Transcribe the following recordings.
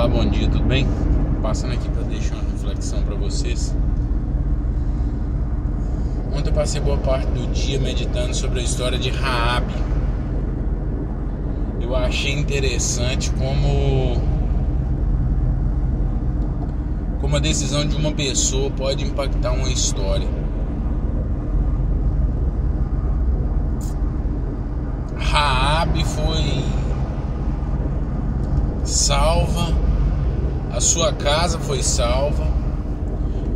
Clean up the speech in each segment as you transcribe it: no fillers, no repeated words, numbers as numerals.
Olá, bom dia, tudo bem? Passando aqui para deixar uma reflexão para vocês. Ontem eu passei boa parte do dia meditando sobre a história de Raabe. Eu achei interessante como a decisão de uma pessoa pode impactar uma história. Raabe foi salva, a sua casa foi salva,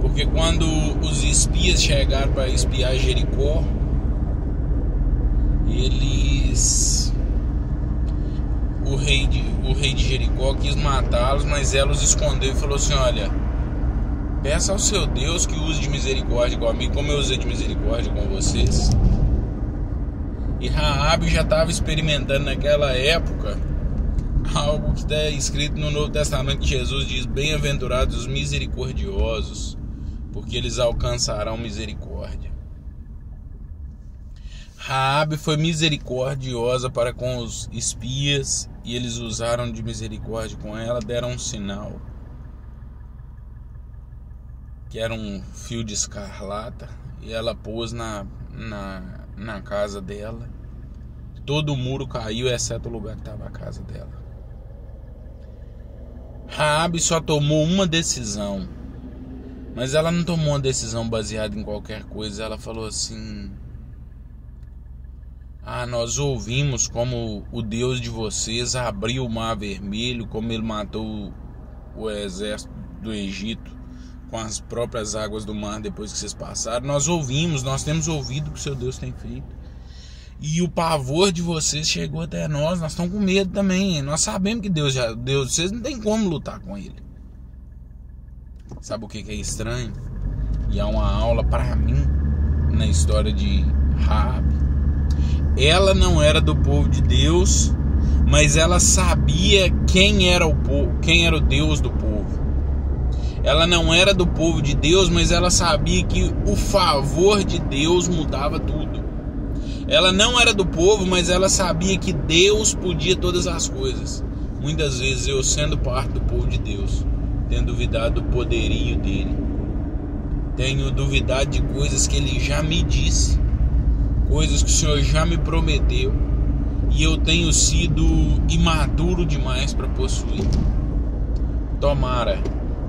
porque quando os espias chegaram para espiar Jericó, o rei de Jericó quis matá-los, mas ela os escondeu e falou assim: olha, peça ao seu Deus que use de misericórdia comigo, como eu usei de misericórdia com vocês. E Raabe já estava experimentando naquela época algo que está escrito no Novo Testamento, que Jesus diz: bem-aventurados os misericordiosos, porque eles alcançarão misericórdia. Raabe foi misericordiosa para com os espias, e eles usaram de misericórdia com ela, deram um sinal, que era um fio de escarlata, e ela pôs na casa dela. Todo o muro caiu, exceto o lugar que estava a casa dela. Raabe só tomou uma decisão, mas ela não tomou uma decisão baseada em qualquer coisa. Ela falou assim: nós ouvimos como o Deus de vocês abriu o mar vermelho, como ele matou o exército do Egito com as próprias águas do mar depois que vocês passaram. Nós temos ouvido o que o seu Deus tem feito, e o pavor de vocês chegou até nós estamos com medo também. Nós sabemos que Deus, vocês não tem como lutar com ele. Sabe o que é estranho? E há uma aula para mim na história de Raabe. Ela não era do povo de Deus, mas ela sabia quem era o povo, quem era o Deus do povo. Ela não era do povo de Deus, mas ela sabia que o favor de Deus mudava tudo. Ela não era do povo, mas ela sabia que Deus podia todas as coisas. Muitas vezes eu, sendo parte do povo de Deus, tenho duvidado do poderio dele. Tenho duvidado de coisas que ele já me disse, coisas que o Senhor já me prometeu, e eu tenho sido imaturo demais para possuir. Tomara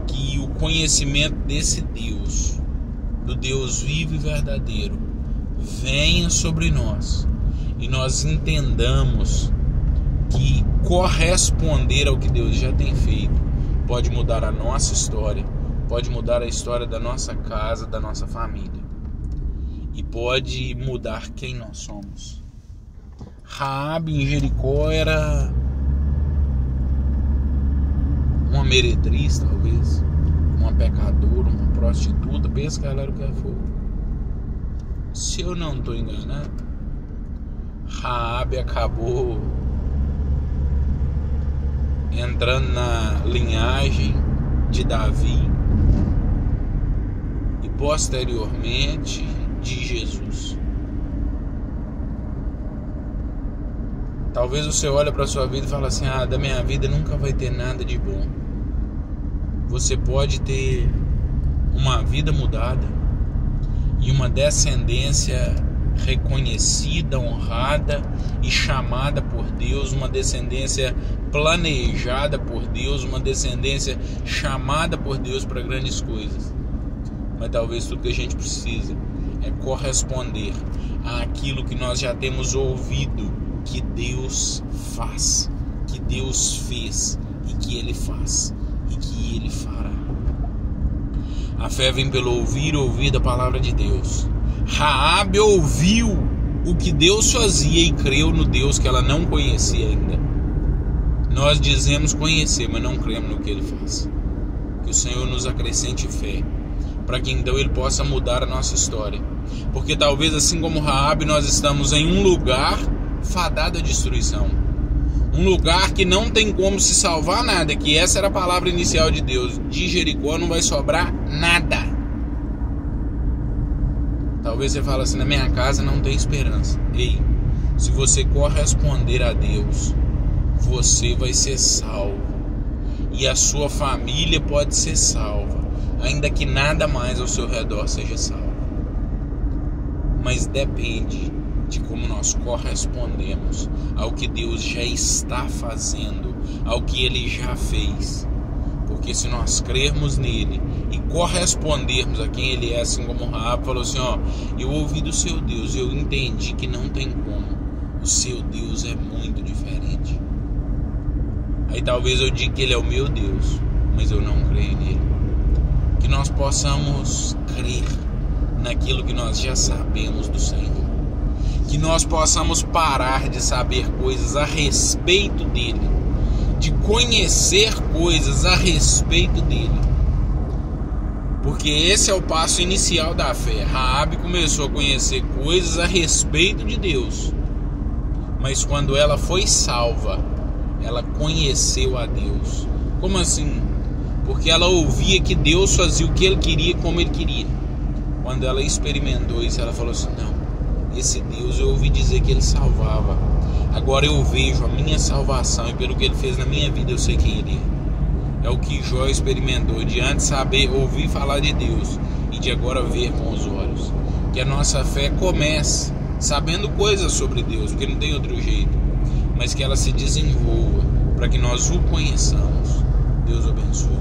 que o conhecimento desse Deus, do Deus vivo e verdadeiro, venha sobre nós, e nós entendamos que corresponder ao que Deus já tem feito pode mudar a nossa história, pode mudar a história da nossa casa, da nossa família, e pode mudar quem nós somos. Raabe em Jericó era uma meretriz, talvez, uma pecadora, uma prostituta. Pensa que ela era o que for. Se eu não estou enganado, Raabe acabou entrando na linhagem de Davi e posteriormente de Jesus. Talvez você olhe para a sua vida e fale assim: da minha vida nunca vai ter nada de bom. Você pode ter uma vida mudada e uma descendência reconhecida, honrada e chamada por Deus, uma descendência planejada por Deus, uma descendência chamada por Deus para grandes coisas. Mas talvez tudo que a gente precisa é corresponder àquilo que nós já temos ouvido que Deus faz, que Deus fez, e que Ele faz, e que Ele fará. A fé vem pelo ouvir da palavra de Deus. Raabe ouviu o que Deus fazia e creu no Deus que ela não conhecia ainda. Nós dizemos conhecer, mas não cremos no que Ele faz. Que o Senhor nos acrescente fé, para que então Ele possa mudar a nossa história. Porque talvez, assim como Raabe, nós estamos em um lugar fadado à destruição, um lugar que não tem como se salvar nada, que essa era a palavra inicial de Deus: de Jericó não vai sobrar nada. Talvez você fale assim: na minha casa não tem esperança. Ei, se você corresponder a Deus, você vai ser salvo. e a sua família pode ser salva, ainda que nada mais ao seu redor seja salvo. Mas depende de como nós correspondemos ao que Deus já está fazendo, ao que Ele já fez. Porque se nós crermos nele e correspondermos a quem Ele é, assim como Raabe falou assim, eu ouvi do seu Deus, eu entendi que não tem como, o seu Deus é muito diferente. Aí talvez eu diga que Ele é o meu Deus, mas eu não creio nele. Que nós possamos crer naquilo que nós já sabemos do Senhor. Que nós possamos parar de saber coisas a respeito dele, de conhecer coisas a respeito dele. Porque esse é o passo inicial da fé. Raabe começou a conhecer coisas a respeito de Deus, mas quando ela foi salva, ela conheceu a Deus. Como assim? Porque ela ouvia que Deus fazia o que Ele queria, como Ele queria. Quando ela experimentou isso, ela falou assim, não, esse Deus eu ouvi dizer que Ele salvava, agora eu vejo a minha salvação, e pelo que Ele fez na minha vida eu sei quem Ele é. É o que Jó experimentou, de antes saber, ouvir falar de Deus, e de agora ver com os olhos. Que a nossa fé comece sabendo coisas sobre Deus, porque não tem outro jeito, mas que ela se desenvolva para que nós o conheçamos. Deus abençoe.